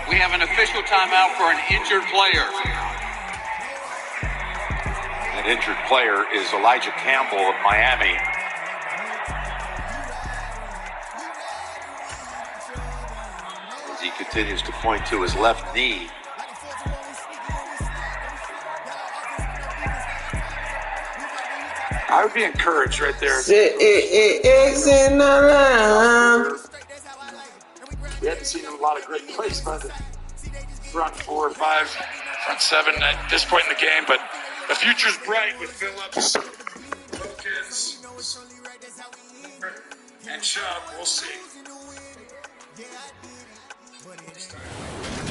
We have an official timeout for an injured player. That injured player is Elijah Campbell of Miami. As he continues to point to his left knee. I would be encouraged right there. We haven't seen a lot of great plays by the front 4 or 5, front 7 at this point in the game, but the future's bright with Phillips, Wilkins, and Chubb. We'll see.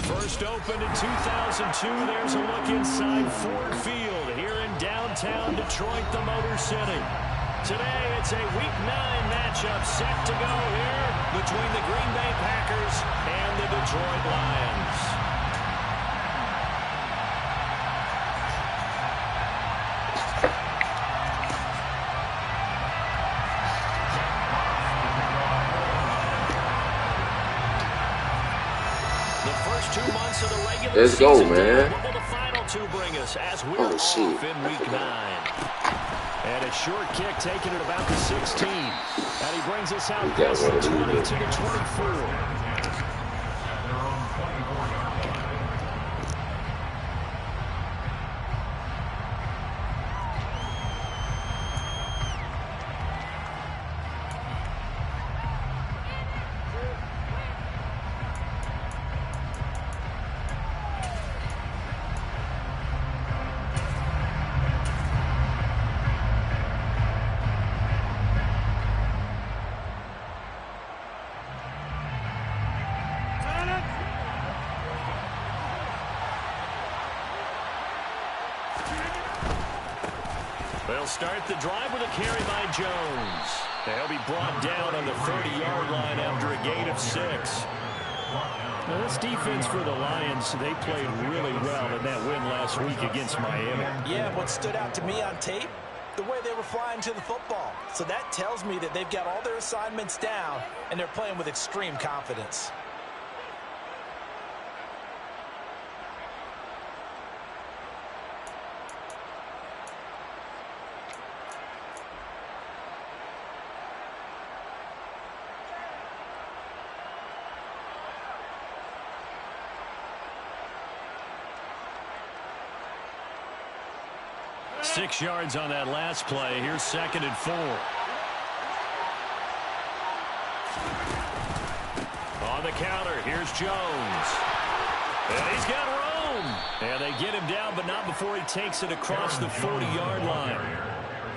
First opened in 2002. There's a look inside Ford Field here in downtown Detroit, the Motor City. Today, it's a Week 9 matchup set to go here between the Green Bay Packers and the Detroit Lions. The first 2 months of the regular Let's go, season, man. what will the final 2 bring us as we're Oh, off shit. in Week 9? And a short kick taken at about the 16. And he brings us out past the 20 to the 24. They'll start the drive with a carry by Jones. They'll be brought down on the 30-yard line after a gain of 6. Now, this defense for the Lions, they played really well in that win last week against Miami. Yeah, what stood out to me on tape, the way they were flying to the football. So that tells me that they've got all their assignments down, and they're playing with extreme confidence. Six yards on that last play. Here's 2nd and 4. On the counter, here's Jones. And he's got room. And they get him down, but not before he takes it across the 40-yard line.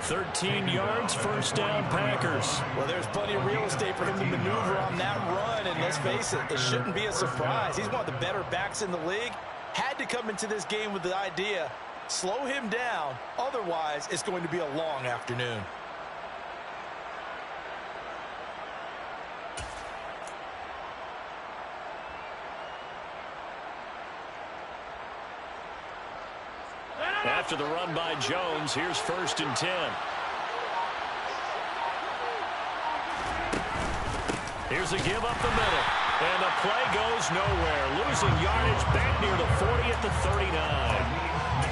13 yards, first down, Packers. Well, there's plenty of real estate for him to maneuver on that run, and let's face it, it shouldn't be a surprise. He's one of the better backs in the league. Had to come into this game with the idea, slow him down, otherwise it's going to be a long afternoon. After the run by Jones, here's 1st and 10. Here's a give up the middle. And the play goes nowhere. Losing yardage back near the 40 at the 39.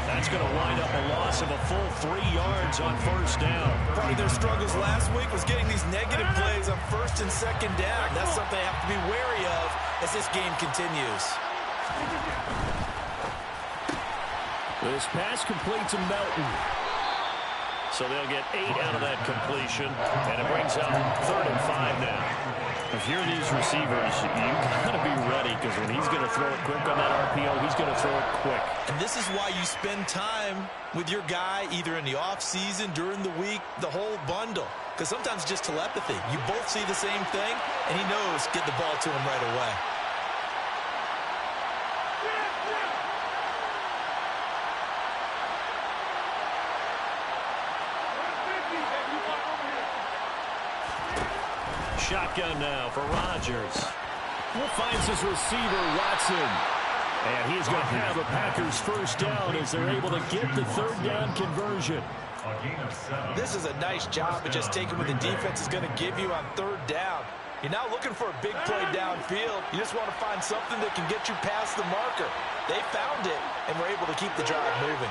That's going to wind up a loss of a full 3 yards on first down. Part of their struggles last week was getting these negative plays on 1st and 2nd down. That's something they have to be wary of as this game continues. This pass complete to Melton. So they'll get 8 out of that completion. And it brings up 3rd and 5 now. If you're these receivers, you've got to be ready, because when he's going to throw it quick on that RPO, he's going to throw it quick. And this is why you spend time with your guy either in the offseason, during the week, the whole bundle. Because sometimes it's just telepathy. You both see the same thing, and he knows get the ball to him right away. Shotgun now for Rodgers. Finds his receiver, Watson. And he's going to have the Packers first down as they're able to get the 3rd down conversion. This is a nice job of just taking what the defense is going to give you on 3rd down. You're not looking for a big play downfield. You just want to find something that can get you past the marker. They found it and were able to keep the drive moving.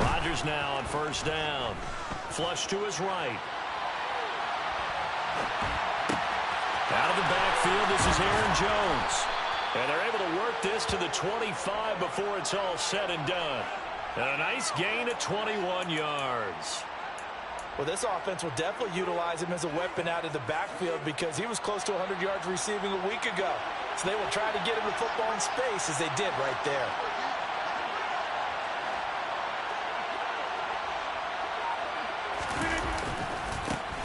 Rodgers now on first down. Flush to his right. Out of the backfield, this is Aaron Jones. And they're able to work this to the 25 before it's all said and done. And a nice gain of 21 yards. Well, this offense will definitely utilize him as a weapon out of the backfield because he was close to 100 yards receiving a week ago. So they will try to get him the football in space as they did right there.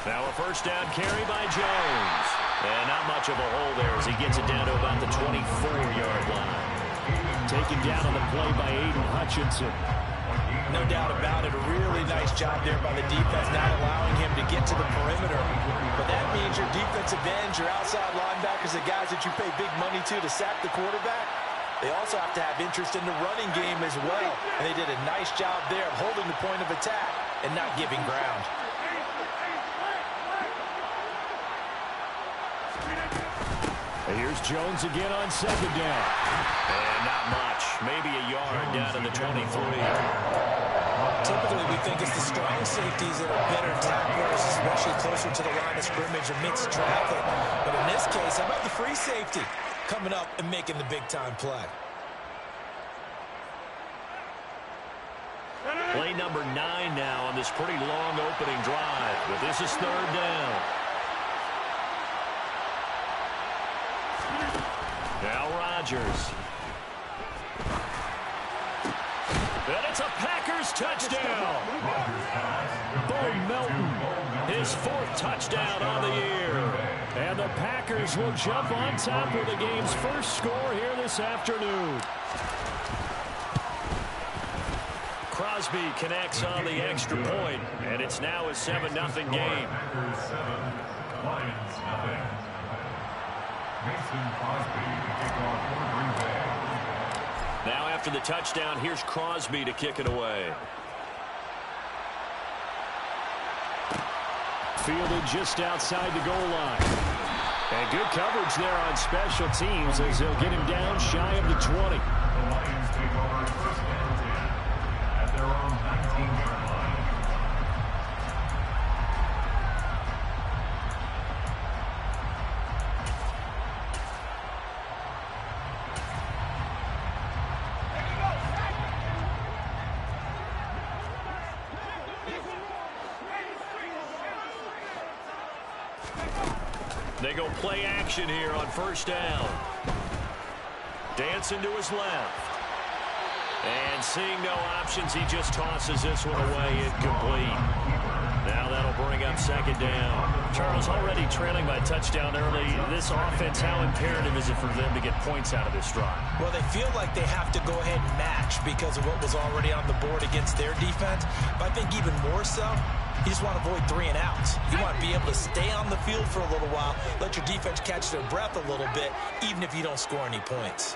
Now a first down carry by Jones. And not much of a hole there as he gets it down to about the 24-yard line. Taken down on the play by Aiden Hutchinson. No doubt about it. A really nice job there by the defense, not allowing him to get to the perimeter. But that means your defensive ends, your outside linebackers, the guys that you pay big money to sack the quarterback, they also have to have interest in the running game as well. And they did a nice job there of holding the point of attack and not giving ground. Here's Jones again on second down. And not much. Maybe a yard down to the 23. Typically, we think it's the strong safeties that are better tacklers, especially closer to the line of scrimmage or mixed traffic. But in this case, how about the free safety coming up and making the big-time play? Play number 9 now on this pretty long opening drive. But this is third down. Now Rodgers. And it's a Packers touchdown. Bo Melton, his 4th touchdown on the year. And the Packers will jump on top with the game's first score here this afternoon. Crosby connects on the extra point, and it's now a 7-0 game. Now after the touchdown, here's Crosby to kick it away. Fielded just outside the goal line. And good coverage there on special teams as they'll get him down shy of the 20. The Lions take over first and 10 at their own 19-yard line. They go play action here on first down. Dancing to his left. And seeing no options, he just tosses this one away incomplete. Now that'll bring up second down. Charles, already trailing by touchdown early. This offense, how imperative is it for them to get points out of this drive? Well, they feel like they have to go ahead and match because of what was already on the board against their defense. But I think even more so, you just want to avoid 3 and outs. You want to be able to stay on the field for a little while, let your defense catch their breath a little bit, even if you don't score any points.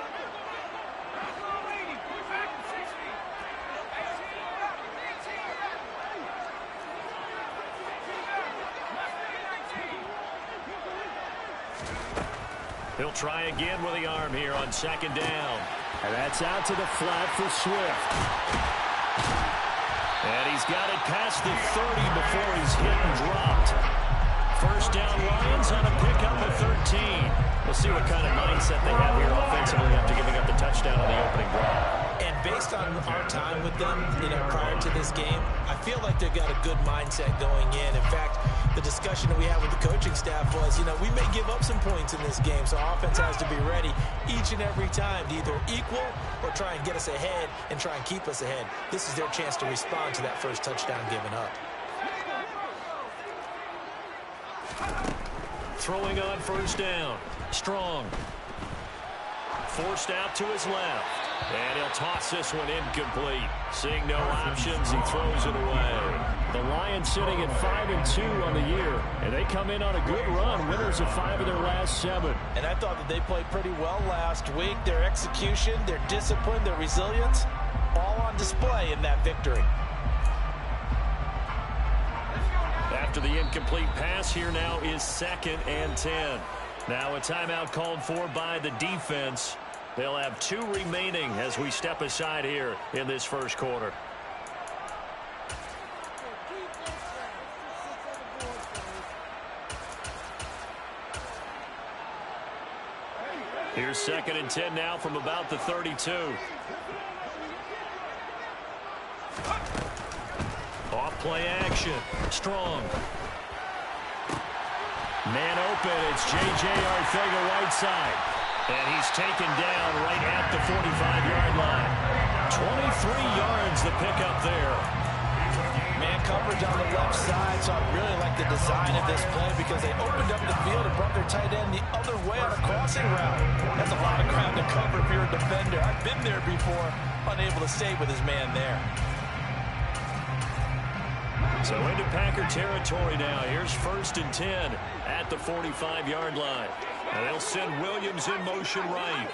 He'll try again with the arm here on second down. And that's out to the flat for Swift. And he's got it past the 30 before he's hit and dropped. First down, Lions on a pickup of 13. We'll see what kind of mindset they have here offensively after giving up the touchdown on the opening drive. And based on our time with them, prior to this game, I feel like they've got a good mindset going in. In fact, the discussion that we had with the coaching staff was, we may give up some points in this game, so offense has to be ready each and every time to either equal or try and get us ahead and try and keep us ahead. This is their chance to respond to that first touchdown given up. Throwing on first down. Strong. Forced out to his left. And he'll toss this one incomplete. Seeing no options, he throws it away. The Lions sitting at 5-2 on the year. And they come in on a good run, winners of 5 of their last 7. And I thought that they played pretty well last week. Their execution, their discipline, their resilience, all on display in that victory. After the incomplete pass, here now is 2nd and 10. Now a timeout called for by the defense. They'll have 2 remaining as we step aside here in this first quarter. Here's 2nd and 10 now from about the 32. Off play action. Strong. Man open. It's J.J. Arcega-Whiteside. And he's taken down right at the 45-yard line. 23 yards the pickup there. Man coverage on the left side, so I really like the design of this play because they opened up the field and brought their tight end the other way on a crossing route. That's a lot of ground to cover if you're a defender. I've been there before, unable to stay with his man there. So into Packer territory now. Here's 1st and 10 at the 45-yard line. And they'll send Williams in motion right.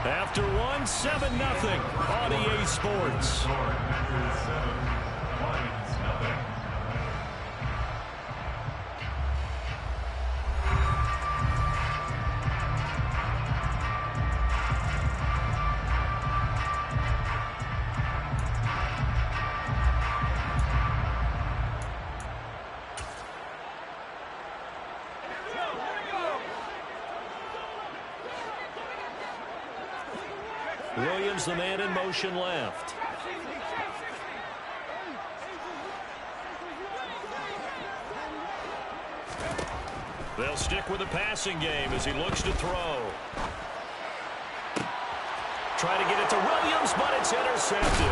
After 1, 7-0 on EA Sports. Packers 7, Lions nothing. Williams, the man in motion left. They'll stick with the passing game as he looks to throw. Try to get it to Williams, but it's intercepted.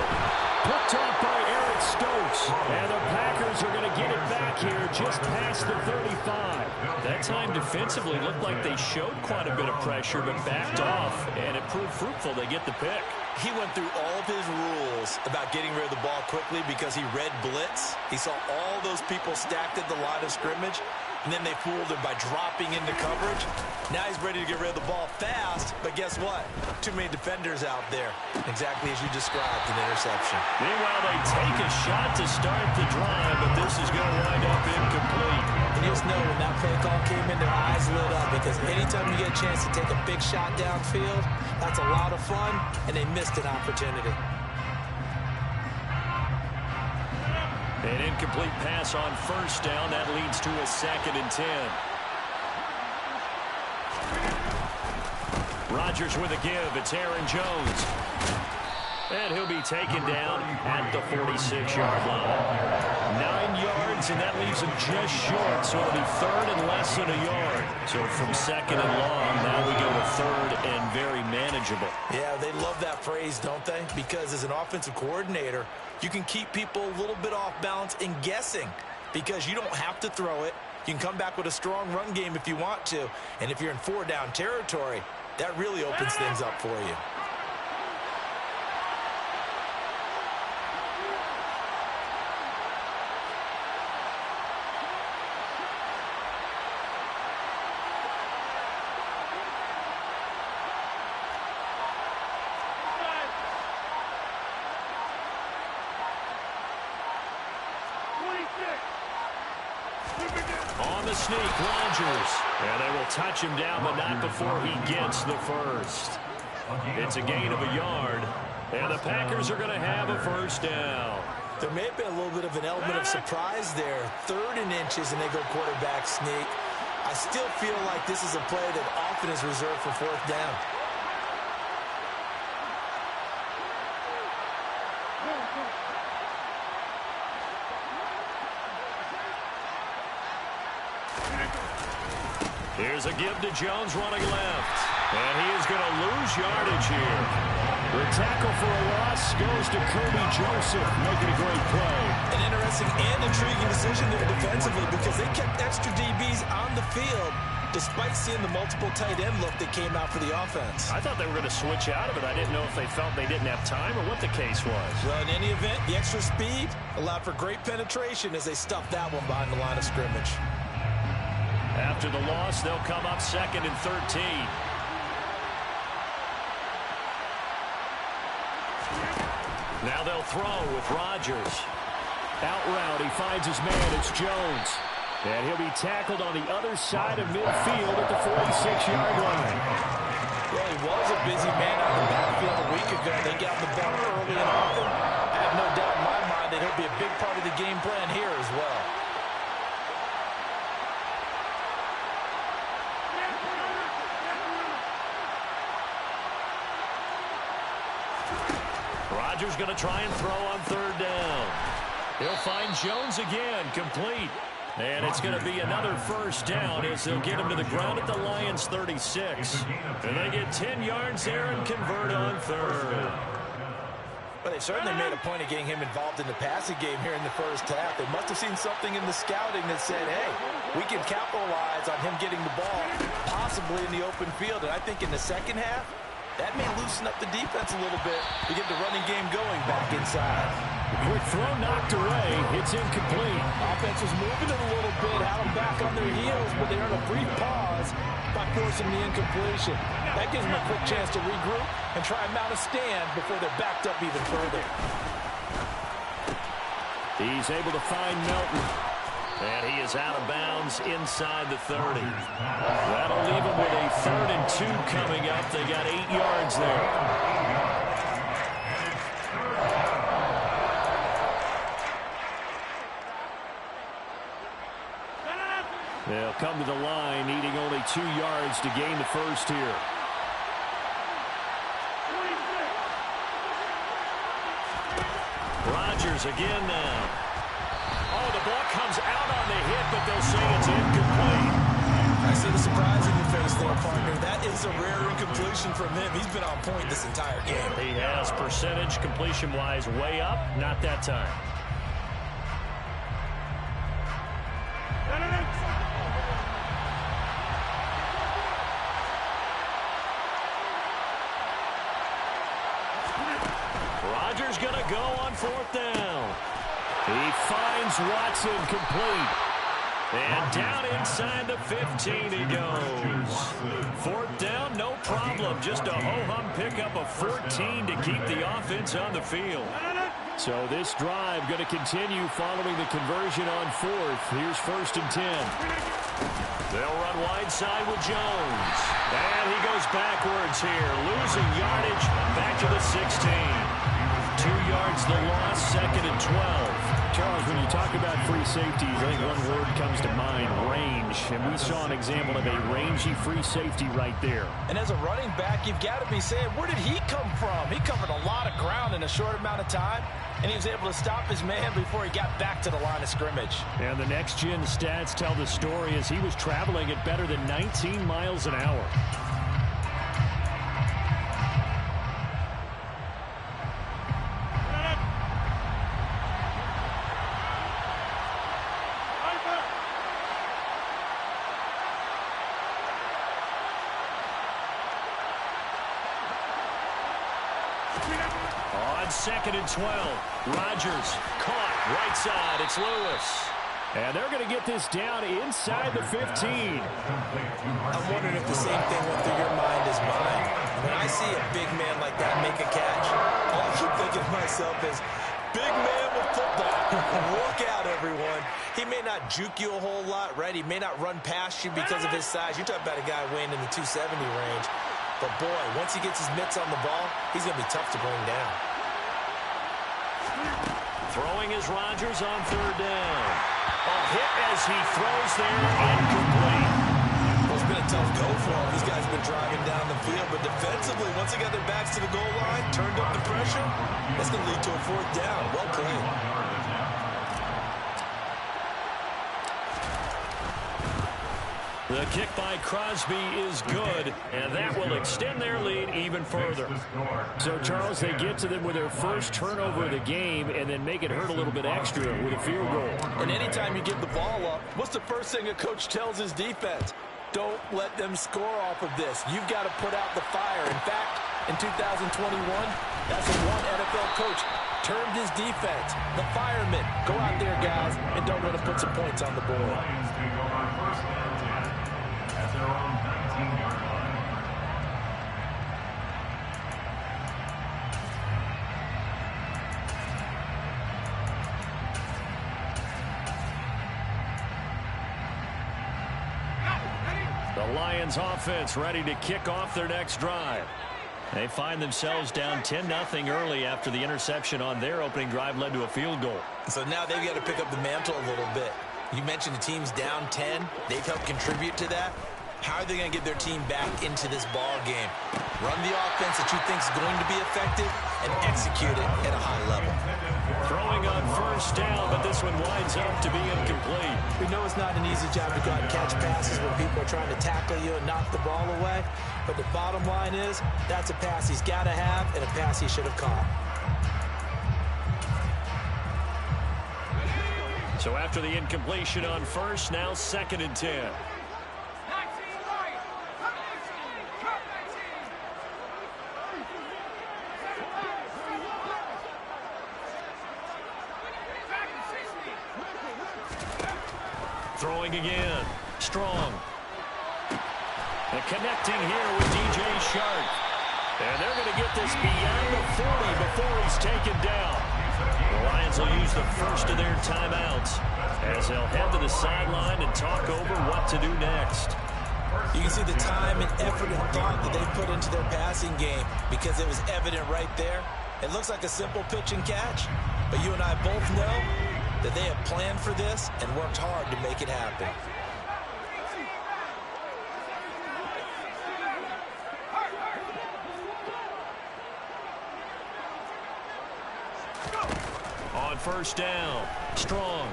Picked off by Eric Stokes. And the Packers are going to get it back here just past the 35. That time defensively looked like they showed quite a bit of pressure but backed off, and it proved fruitful. They get the pick. He went through all of his rules about getting rid of the ball quickly because he read blitz. He saw all those people stacked at the line of scrimmage, and then they fooled him by dropping into coverage. Now he's ready to get rid of the ball fast, but guess what? Too many defenders out there. Exactly as you described, an interception. Meanwhile, they take a shot to start the drive, but this is going to wind up incomplete. And you just know when that play call came in, their eyes lit up because anytime you get a chance to take a big shot downfield, that's a lot of fun, and they missed an opportunity. An incomplete pass on 1st down. That leads to a 2nd and 10. Rodgers with a give. It's Aaron Jones. And he'll be taken down at the 46-yard line. 9 yards, and that leaves him just short. So it'll be 3rd and less than a yard. So from 2nd and long, now we go to 3rd and very manageable. Yeah, they love that phrase, don't they? Because as an offensive coordinator, you can keep people a little bit off balance and guessing because you don't have to throw it. You can come back with a strong run game if you want to. And if you're in 4-down territory, that really opens things up for you. On the sneak, Rodgers. And they will touch him down, but not before he gets the first. It's a gain of a yard. And the Packers are going to have a 1st down. There may have been a little bit of an element of surprise there. 3rd and inches, and they go quarterback sneak. I still feel like this is a play that often is reserved for 4th down. Here's a give to Jones running left. And he is going to lose yardage here. The tackle for a loss goes to Kirby Joseph, making a great play. An interesting and intriguing decision there defensively because they kept extra DBs on the field despite seeing the multiple tight end look that came out for the offense. I thought they were going to switch out of it. I didn't know if they felt they didn't have time or what the case was. Well, in any event, the extra speed allowed for great penetration as they stuffed that one behind the line of scrimmage. After the loss, they'll come up 2nd and 13. Now they'll throw with Rodgers. Out route, he finds his man. It's Jones. And he'll be tackled on the other side of midfield at the 46-yard line. Well, he was a busy man out of the backfield a week ago. They got the ball early and often. I have no doubt in my mind that he'll be a big part of the game plan here as well. Rodgers going to try and throw on third down. He'll find Jones again, complete. And it's going to be another first down as they'll get him to the ground at the Lions' 36. And they get 10 yards there and convert on third. Well, they certainly made a point of getting him involved in the passing game here in the first half. They must have seen something in the scouting that said, hey, we can capitalize on him getting the ball, possibly in the open field. And I think in the second half, that may loosen up the defense a little bit to get the running game going back inside. Quick throw knocked away. It's incomplete. Offense was moving it a little bit, had them back on their heels, but they earned a brief pause by forcing the incompletion. That gives them a quick chance to regroup and try and mount a stand before they're backed up even further. He's able to find Melton. And he is out of bounds inside the 30. That'll leave him with a 3rd and 2 coming up. They got 8 yards there. They'll come to the line, needing only 2 yards to gain the first here. Rodgers again now. Oh, the ball comes out on the hit, but they'll say it's incomplete. I see the surprise in your face there, partner. That is a rare incompletion from him. He's been on point this entire game. He has percentage completion-wise way up, not that time. Rodgers going to go on 4th down. He finds Watson complete. And down inside the 15 he goes. 4th down, no problem. Just a ho-hum pickup of 14 to keep the offense on the field. So this drive going to continue following the conversion on 4th. Here's 1st and 10. They'll run wide side with Jones. And he goes backwards here, losing yardage back to the 16. 2 yards the loss, 2nd and 12. Charles, when you talk about free safeties, I think one word comes to mind, range. And we saw an example of a rangy free safety right there. And as a running back, you've got to be saying, where did he come from? He covered a lot of ground in a short amount of time, and he was able to stop his man before he got back to the line of scrimmage. And the next-gen stats tell the story as he was traveling at better than 19 miles an hour. On 2nd and 12, Rodgers caught right side. It's Lewis. And they're going to get this down inside the 15. I'm wondering if the same thing went through your mind as mine. When I see a big man like that make a catch, all I keep thinking to myself is, big man with football. Look out, everyone. He may not juke you a whole lot, right? He may not run past you because of his size. You're talking about a guy weighing in the 270 range. But, boy, once he gets his mitts on the ball, he's going to be tough to bring down. Throwing is Rodgers on 3rd down. A hit as he throws there, incomplete. Well, it's been a tough go for him. These guys have been driving down the field. But defensively, once they got their backs to the goal line, turned up the pressure, that's going to lead to a 4th down. Well played. The kick by Crosby is good, and that will extend their lead even further. So, Charles, they get to them with their first turnover of the game and then make it hurt a little bit extra with a field goal. And anytime you give the ball up, what's the first thing a coach tells his defense? Don't let them score off of this. You've got to put out the fire. In fact, in 2021, that's what one NFL coach termed his defense. The firemen. Go out there, guys, and don't let them put some points on the board. Lions take over 1st and 10 at their own 19-yard line. The Lions offense ready to kick off their next drive. They find themselves down 10-0 early after the interception on their opening drive led to a field goal. So now they've got to pick up the mantle a little bit. You mentioned the team's down 10. They've helped contribute to that. How are they going to get their team back into this ball game? Run the offense that you think is going to be effective and execute it at a high level. Throwing on first down, but this one winds up to be incomplete. We know it's not an easy job to go out and catch passes when people are trying to tackle you and knock the ball away. But the bottom line is that's a pass he's got to have and a pass he should have caught. So after the incompletion on first, now 2nd and 10. Throwing again. Strong. And connecting here with DJ Shark. And they're going to get this beyond the 40 before he's taken down. The Lions will use the first of their timeouts as they'll head to the sideline and talk over what to do next. You can see the time and effort and thought that they put into their passing game because it was evident right there. It looks like a simple pitch and catch, but you and I both know that they have planned for this and worked hard to make it happen. On first down, Strong.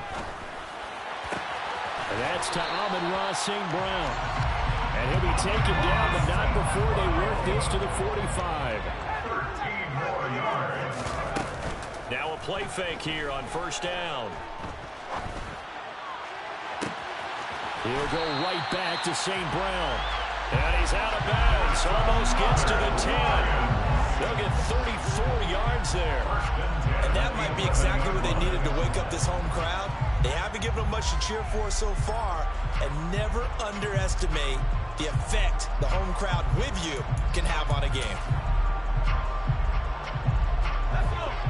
And that's to Amon-Ra St. Brown. And he'll be taken down, but not before they work this to the 45. 13 more yards. Now a play fake here on first down. He'll go right back to St. Brown. And he's out of bounds. Almost gets to the 10. They'll get 34 yards there. And that might be exactly what they needed to wake up this home crowd. They haven't given them much to cheer for so far, and never underestimate the effect the home crowd with you can have on a game.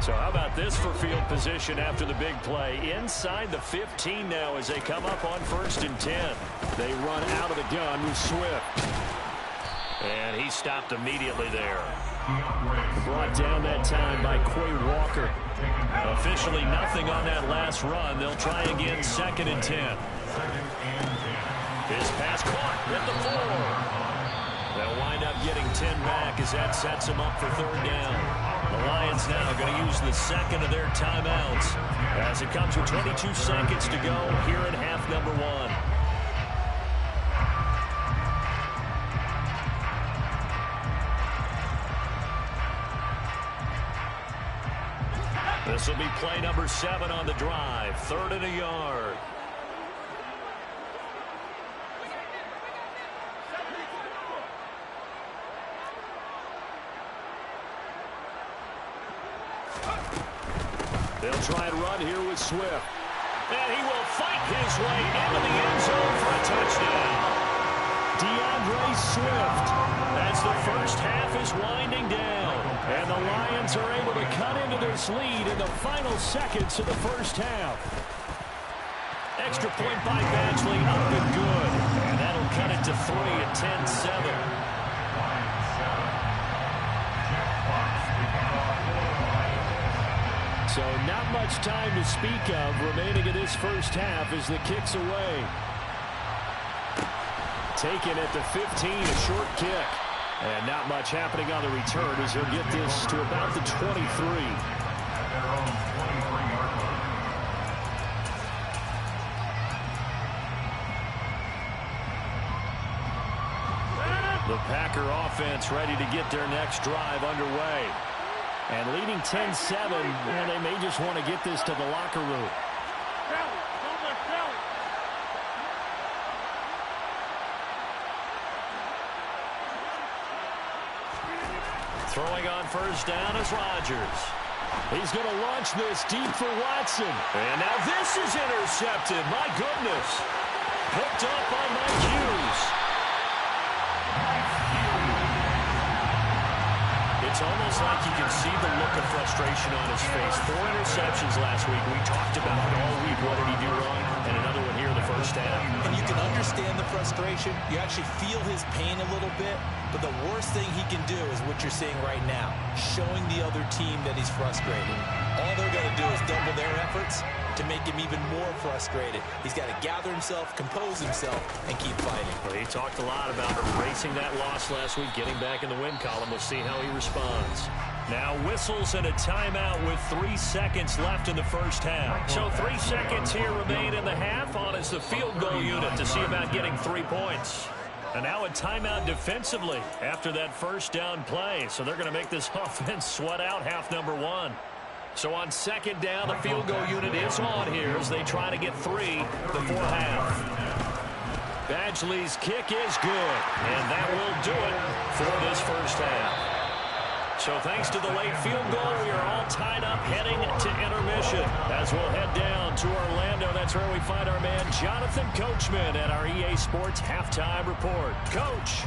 So how about this for field position after the big play? Inside the 15 now as they come up on 1st and 10. They run out of the gun with Swift. And he stopped immediately there. Brought down that time by Quay Walker. Officially nothing on that last run. They'll try again 2nd and 10. His pass caught at the 4. They'll wind up getting 10 back as that sets them up for 3rd down. The Lions now going to use the 2nd of their timeouts as it comes with 22 seconds to go here in half number 1. This will be play number 7 on the drive. 3rd and a yard. They'll try and run here with Swift. And he will fight his way into the end zone for a touchdown. DeAndre Swift, as the first half is winding down. And the Lions are able to cut into this lead in the final seconds of the first half. Extra point by Badgley, up and good. And that'll cut it to 3 at 10-7. So not much time to speak of remaining in this first half as the kick's away. Taken at the 15, a short kick. And not much happening on the return as he'll get this to about the 23. The Packer offense ready to get their next drive underway. And leading 10-7, and they may just want to get this to the locker room. Throwing on first down is Rodgers. He's going to launch this deep for Watson. And now this is intercepted. My goodness. Picked up by Mike Hughes. It's almost like you can see the look of frustration on his face. 4 interceptions last week. We talked about it all week. What did he do wrong? And another one here in the first half. And you can understand understand the frustration. You actually feel his pain a little bit. But the worst thing he can do is what you're seeing right now, showing the other team that he's frustrated. All they're going to do is double their efforts to make him even more frustrated. He's got to gather himself, compose himself, and keep fighting. Well, he talked a lot about erasing that loss last week, getting back in the win column. We'll see how he responds. Now whistles and a timeout with 3 seconds left in the first half. So 3 seconds here remain in the half on as the field goal unit to see about getting 3 points. And now a timeout defensively after that first down play. So they're going to make this offense sweat out half number 1. So on second down, the field goal unit is on here as they try to get 3 before half. Badgley's kick is good, and that will do it for this first half. So thanks to the late field goal, we are all tied up heading to intermission. As we'll head down to Orlando, that's where we find our man Jonathan Coachman at our EA Sports Halftime Report. Coach.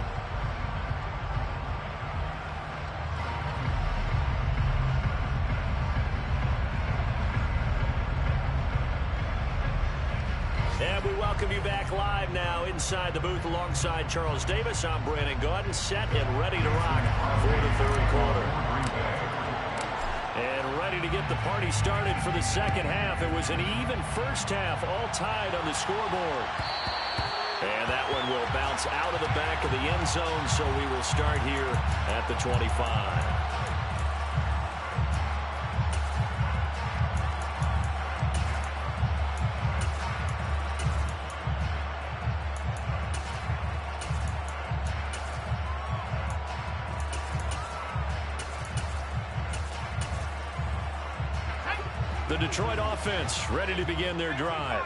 And we welcome you back live now inside the booth alongside Charles Davis. I'm Brandon Gaudin, set and ready to rock for the third quarter. And ready to get the party started for the second half. It was an even first half, all tied on the scoreboard. And that one will bounce out of the back of the end zone, so we will start here at the 25. The Detroit offense ready to begin their drive.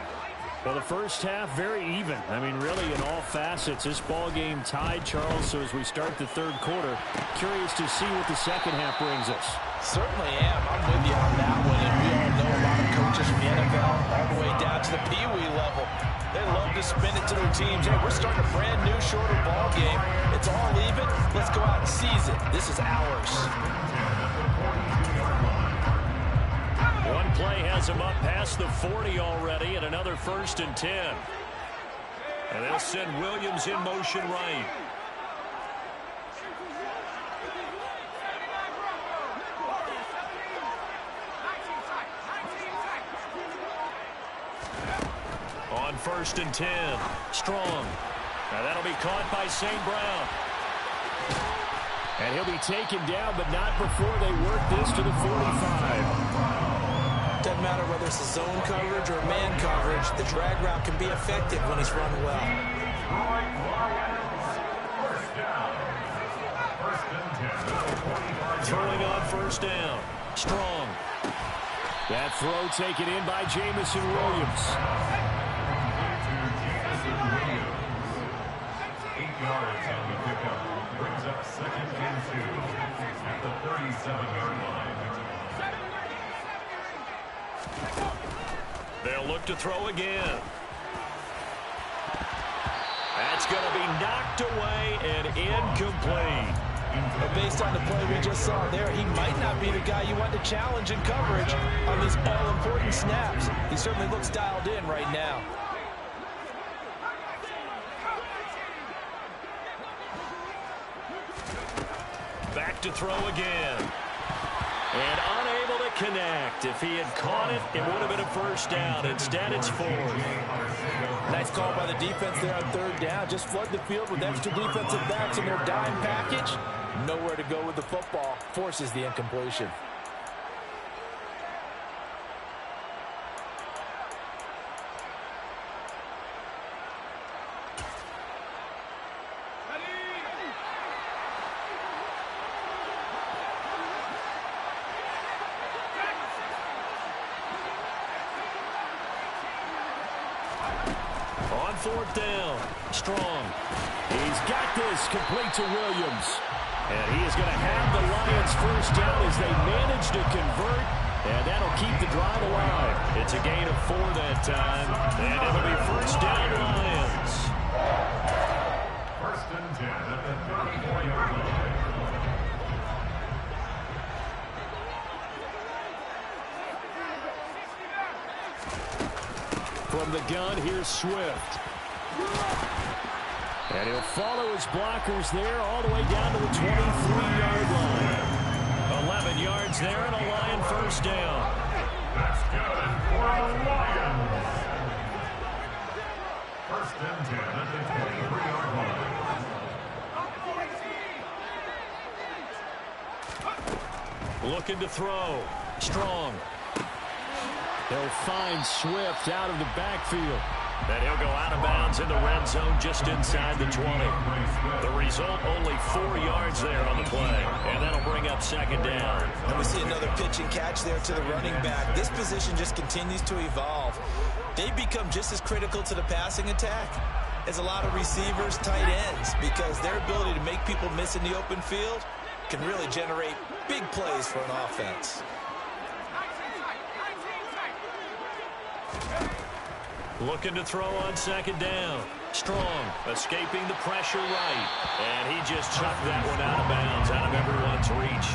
Well, the first half very even. I mean, really in all facets. This ball game tied, Charles. So as we start the third quarter, curious to see what the second half brings us. Certainly am. I'm with you on that one. And we all know a lot of coaches from the NFL all the way down to the Pee Wee level. They love to spin it to their teams. Hey, we're starting a brand new, shorter ball game. It's all even. Let's go out and seize it. This is ours. One play has him up past the 40 already, and another 1st and 10. And they'll send Williams in motion right. On 1st and 10, Strong. Now that'll be caught by St. Brown. And he'll be taken down, but not before they work this to the 45. Doesn't matter whether it's a zone coverage or man coverage, the drag route can be effective when it's run well. Throwing on 1st down. Strong. That throw taken in by Jamison Williams. 8 yards on the pickup. Brings up 2nd and 2 at the 37-yard line. They'll look to throw again. That's going to be knocked away and incomplete. But based on the play we just saw there, he might not be the guy you want to challenge in coverage on these all-important snaps. He certainly looks dialed in right now. Back to throw again. And unable to connect. If he had caught it, it would have been a 1st down. Instead, it's 4th. Nice call by the defense there on 3rd down. Just flood the field with extra defensive backs in their dime package. Nowhere to go with the football. Forces the incompletion. On 4th down, Strong. He's got this complete to Williams. And he is going to have the Lions 1st down as they manage to convert. And that'll keep the drive alive. It's a gain of 4 that time. And it'll be 1st down Lions. 1st and 10 at the 34-yard line. From the gun, here's Swift. And he'll follow his blockers there all the way down to the 23-yard line. 11 yards there and a Lion first down. That's good for the Lions. First and 10 at the 23-yard line. Looking to throw. Strong. They'll find Swift out of the backfield. And he'll go out of bounds in the red zone just inside the 20. The result, only 4 yards there on the play. And that'll bring up second down. And we see another pitch and catch there to the running back. This position just continues to evolve. They become just as critical to the passing attack as a lot of receivers, tight ends, because their ability to make people miss in the open field can really generate big plays for an offense. Looking to throw on second down. Strong, escaping the pressure right. And he just chucked that one out of bounds, out of everyone's reach.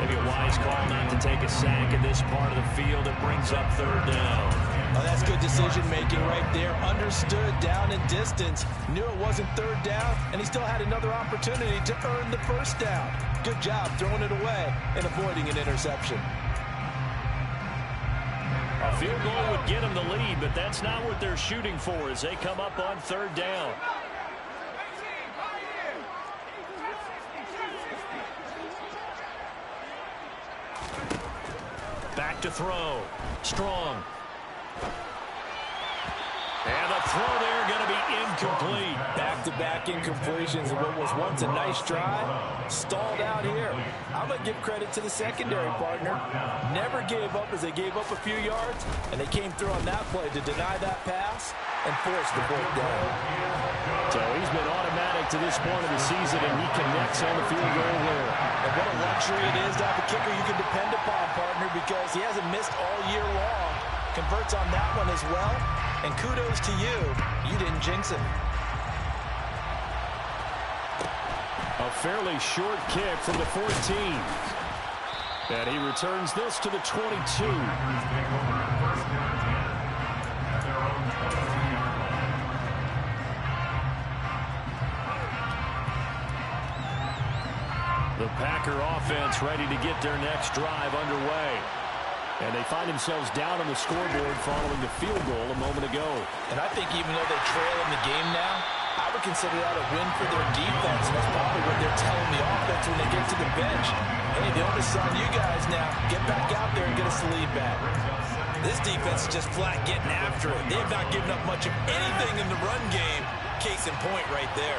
Maybe a wise call not to take a sack in this part of the field. It brings up third down. Oh, that's good decision-making right there. Understood down and distance. Knew it wasn't third down, and he still had another opportunity to earn the first down. Good job throwing it away and avoiding an interception. A field goal would get them the lead, but that's not what they're shooting for as they come up on third down. Back to throw. Strong. And the throw there going to be incomplete. Back-to-back incompletions of what was once a nice drive. Stalled out here. I'm going to give credit to the secondary partner. Never gave up as they gave up a few yards, and they came through on that play to deny that pass and force the fourth down. So he's been automatic to this point of the season, and he connects on the field goal there. And what a luxury it is to have a kicker you can depend upon, partner, because he hasn't missed all year long. Converts on that one as well. And kudos to you. You didn't jinx him. A fairly short kick from the 14. And he returns this to the 22. The Packer offense ready to get their next drive underway. And they find themselves down on the scoreboard following the field goal a moment ago. And I think even though they trail in the game now, I would consider that a win for their defense. And that's probably what they're telling the offense when they get to the bench. Hey, the onus is on you guys now. Get back out there and get us the lead back. This defense is just flat getting after it. They have not given up much of anything in the run game. Case in point right there.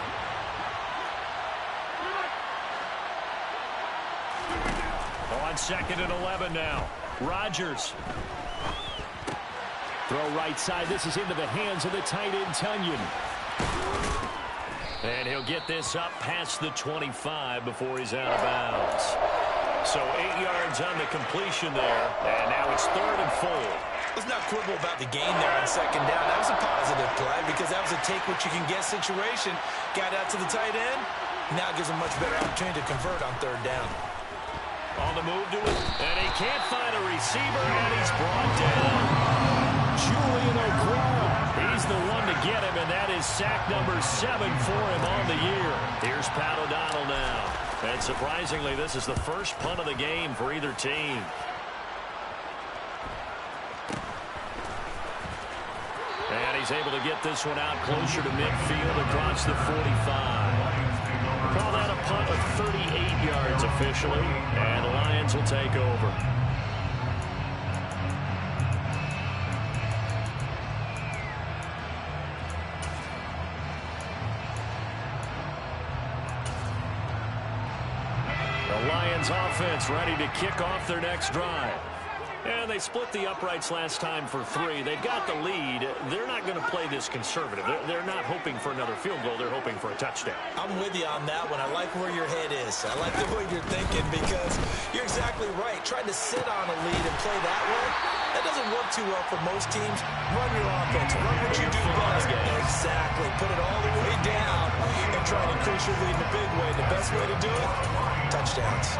On second and 11 now. Rodgers. Throw right side. This is into the hands of the tight end, Tunyon. And he'll get this up past the 25 before he's out of bounds. So 8 yards on the completion there. And now it's third and 4. Let's not quibble about the gain there on second down. That was a positive play because that was a take-what-you-can-get situation. Got out to the tight end. Now gives him a much better opportunity to convert on third down. On the move to it, and he can't find a receiver, and he's brought down. Julian Okwara, he's the one to get him, and that is sack number 7 for him on the year. Here's Pat O'Donnell now. And surprisingly, this is the first punt of the game for either team. And he's able to get this one out closer to midfield across the 45. Call that a punt of 38 yards officially, and the Lions will take over. The Lions offense ready to kick off their next drive. And they split the uprights last time for 3. They've got the lead. They're not going to play this conservative. They're not hoping for another field goal. They're hoping for a touchdown. I'm with you on that one. I like where your head is. I like the way you're thinking because you're exactly right. Trying to sit on a lead and play that way, that doesn't work too well for most teams. Run your offense. Run what you do best. Exactly. Put it all the way down and try to increase your lead in a big way. The best way to do it, touchdowns.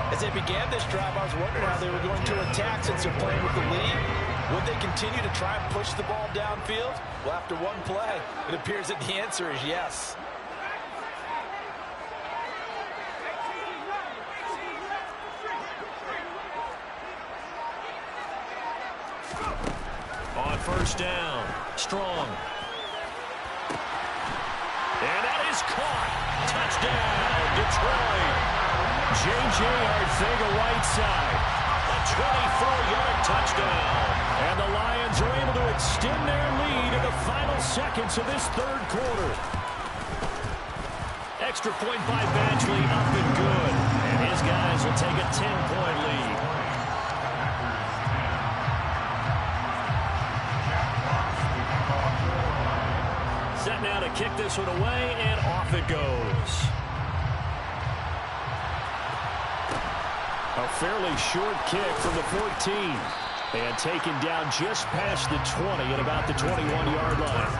As they began this drive, I was wondering how they were going to attack since they're playing with the lead. Would they continue to try and push the ball downfield? Well, after one play, it appears that the answer is yes. On first down, Strong. And that is caught. Touchdown, Detroit. J.J. Arcega-Whiteside. A 24-yard touchdown. And the Lions are able to extend their lead in the final seconds of this third quarter. Extra point by Badgley, up and good. And his guys will take a 10-point lead. Set now to kick this one away, and off it goes. A fairly short kick from the 14. And taken down just past the 20 at about the 21-yard line.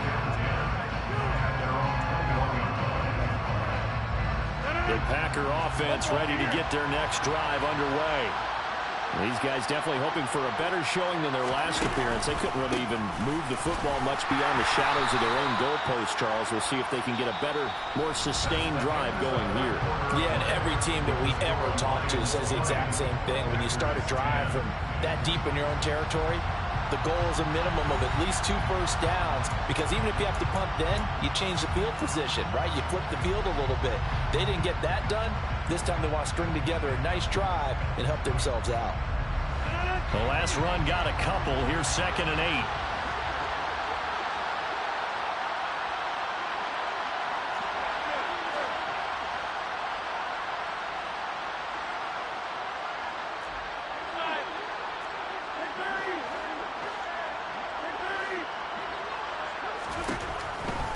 The Packer offense ready to get their next drive underway. These guys definitely hoping for a better showing than their last appearance. They couldn't really even move the football much beyond the shadows of their own goalpost, Charles. We'll see if they can get a better, more sustained drive going here. Yeah, and every team that we ever talk to says the exact same thing. When you start a drive from that deep in your own territory, the goal is a minimum of at least 2 first downs, because even if you have to punt then, you change the field position, right? You flip the field a little bit. They didn't get that done. This time they want to string together a nice drive and help themselves out. The last run got a couple. Here's 2nd and 8.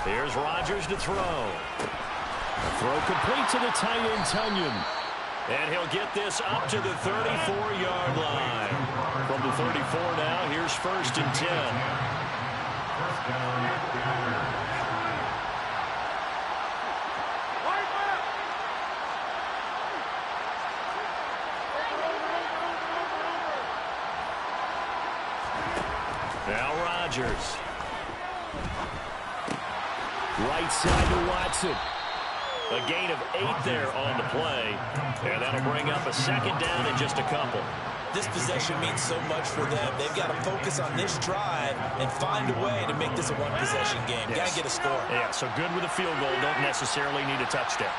Here's Rodgers to throw. Throw complete to the tight end, Tunyon. And he'll get this up to the 34-yard line. From the 34 now, here's 1st and 10. Now Rodgers. Right side to Watson. A gain of 8 there on the play. And that'll bring up a 2nd down in just a couple. This possession means so much for them. They've got to focus on this drive and find a way to make this a one-possession game. Yes. Got to get a score. Yeah, so good with a field goal. Don't necessarily need a touchdown.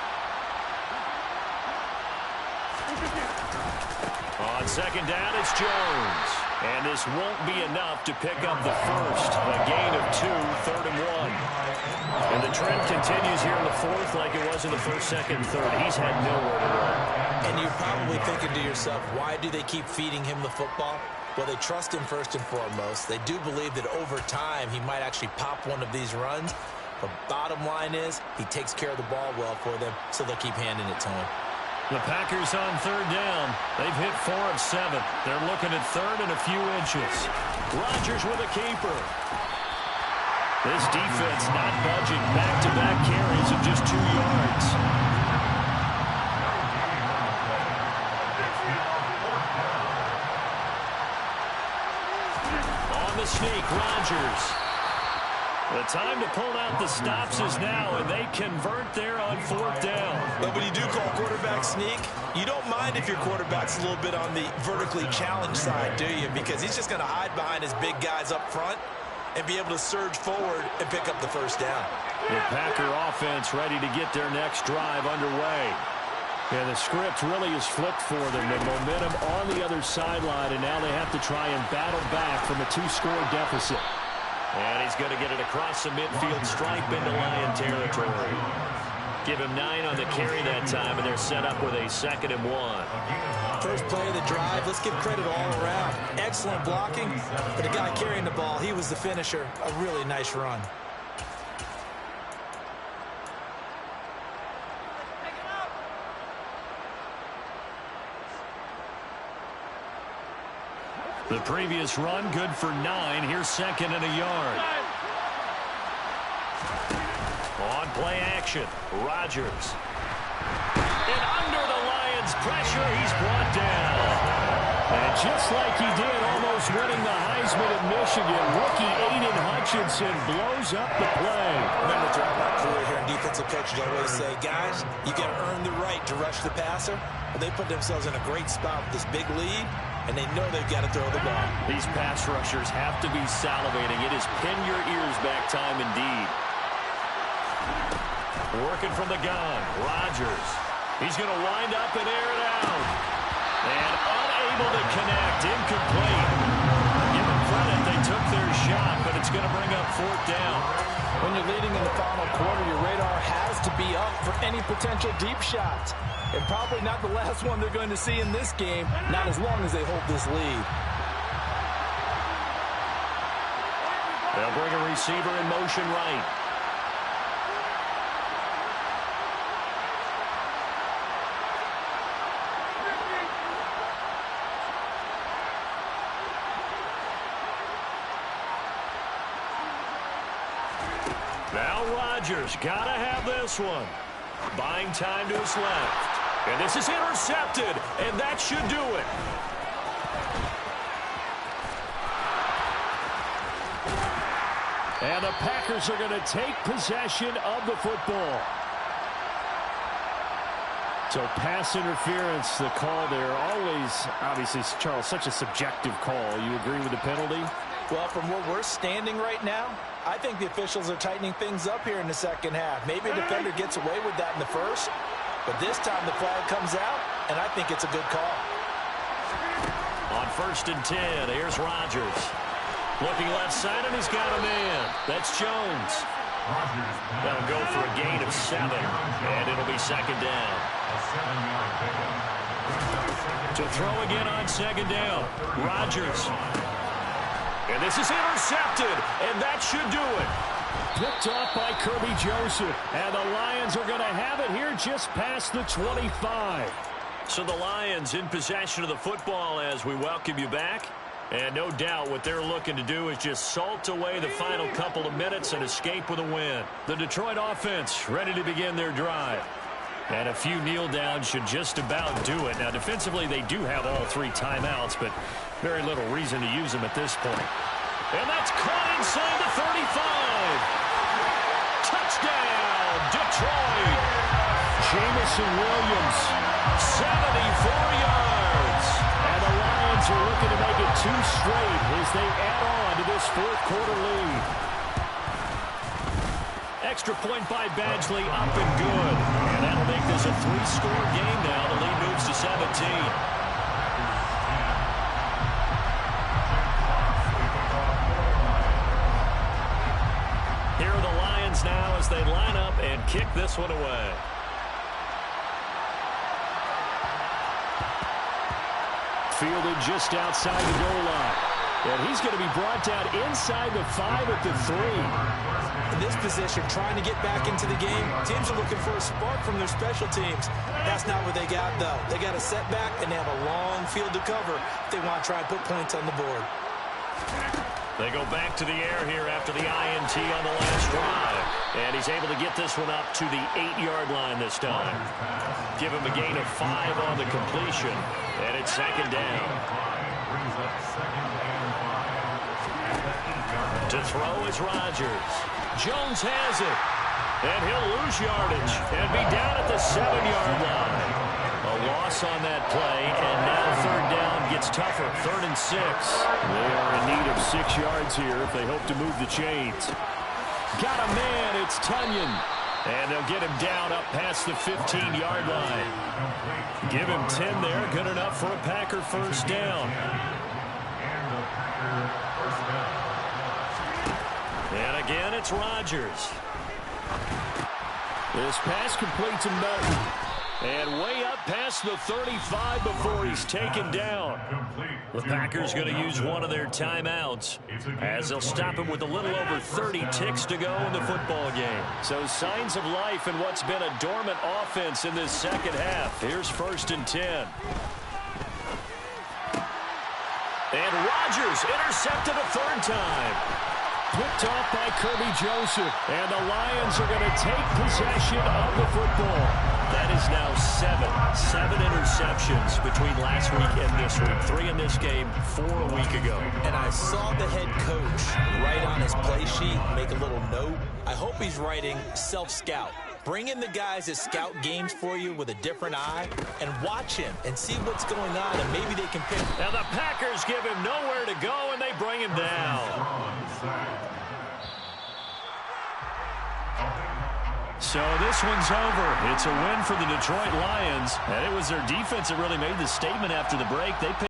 On 2nd down, it's Jones. And this won't be enough to pick up the first. A gain of 2, 3rd and 1. And the trend continues here in the 4th like it was in the 1st, 2nd, 3rd. He's had nowhere to run. And you're probably thinking to yourself, why do they keep feeding him the football? Well, they trust him first and foremost. They do believe that over time he might actually pop one of these runs. But bottom line is he takes care of the ball well for them, so they'll keep handing it to him. The Packers on 3rd down. They've hit 4 of 7. They're looking at 3rd and a few inches. Rodgers with a keeper. This defense not budging. Back-to-back carries of just 2 yards. On the sneak, Rodgers. The time to pull out the stops is now, and they convert there on 4th down. But when you do call quarterback sneak, you don't mind if your quarterback's a little bit on the vertically challenged side, do you? Because he's just going to hide behind his big guys up front and be able to surge forward and pick up the first down. The Packer offense ready to get their next drive underway. And the script really is flipped for them. The momentum on the other sideline, and now they have to try and battle back from a 2-score deficit. And he's going to get it across the midfield stripe into Lion territory. Give him 9 on the carry that time, and they're set up with a 2nd and 1. First play of the drive, let's give credit all around. Excellent blocking, but the guy carrying the ball, he was the finisher. A really nice run. The previous run, good for 9. Here's 2nd and a yard. On play action, Rodgers. And under the Lions' pressure, he's brought down. And just like he did, almost winning the Heisman at Michigan, rookie Aiden Hutchinson blows up the play. Remember, throughout my career here in defensive coaches always say, guys, you got to earn the right to rush the passer. But they put themselves in a great spot with this big lead, and they know they've got to throw the ball. These pass rushers have to be salivating. It is pin your ears back time indeed. Working from the gun, Rodgers. He's going to wind up and air it out. And unable to connect, incomplete. Give them credit, they took their shot, but it's going to bring up fourth down. When you're leading in the final quarter, your radar has to be up for any potential deep shots. And probably not the last one they're going to see in this game, not as long as they hold this lead. They'll bring a receiver in motion right. Now Rodgers got to have this one. Buying time to his left. And this is intercepted, and that should do it. And the Packers are going to take possession of the football. So pass interference, the call there. Always, obviously, Charles, such a subjective call. You agree with the penalty? Well, from where we're standing right now, I think the officials are tightening things up here in the second half. Maybe a defender gets away with that in the first, but this time the flag comes out, and I think it's a good call. On 1st and 10, here's Rodgers. Looking left side, and he's got a man. That's Jones. That'll go for a gain of 7, and it'll be second down. To throw again on second down, Rodgers. And this is intercepted, and that should do it. Picked off by Kirby Joseph, and the Lions are going to have it here just past the 25. So the Lions in possession of the football as we welcome you back. And no doubt what they're looking to do is just salt away the final couple of minutes and escape with a win. The Detroit offense ready to begin their drive. And a few kneel downs should just about do it. Now, defensively, they do have all 3 timeouts, but very little reason to use them at this point. And that's caught inside the 35. Touchdown, Detroit. Jamison Williams, 74 yards. And the Lions are looking to make it 2 straight as they add on to this fourth quarter lead. Extra point by Badgley, up and good. And that'll make this a 3-score game now. The lead moves to 17. Here are the Lions now as they line up and kick this one away. Fielded just outside the goal line. And he's going to be brought down inside the 5 at the 3. In this position, trying to get back into the game, teams are looking for a spark from their special teams. That's not what they got, though. They got a setback, and they have a long field to cover if they want to try and put points on the board. They go back to the air here after the INT on the last drive. And he's able to get this one up to the 8-yard line this time. Give him a gain of 5 on the completion. And it's second down. To throw is Rodgers. Jones has it. And he'll lose yardage and be down at the 7-yard line. A loss on that play, and now third down gets tougher. 3rd and 6. They are in need of 6 yards here if they hope to move the chains. Got a man, it's Tunyon. And they'll get him down up past the 15-yard line. Give him 10 there, good enough for a Packer first down. And again, it's Rodgers. This pass complete to Melton. And way up past the 35 before he's taken down. The Packers going to use one of their timeouts as they'll stop him with a little over 30 ticks to go in the football game. So signs of life in what's been a dormant offense in this second half. Here's 1st and 10. And Rodgers intercepted a 3rd time. Picked off by Kirby Joseph. And the Lions are going to take possession of the football. That is now seven interceptions between last week and this week. 3 in this game, 4 a week ago. And I saw the head coach write on his play sheet, make a little note. I hope he's writing self-scout. Bring in the guys that scout games for you with a different eye and watch him and see what's going on, and maybe they can pick. Now the Packers give him nowhere to go, and they bring him down. So this one's over. It's a win for the Detroit Lions, and it was their defense that really made the statement after the break. They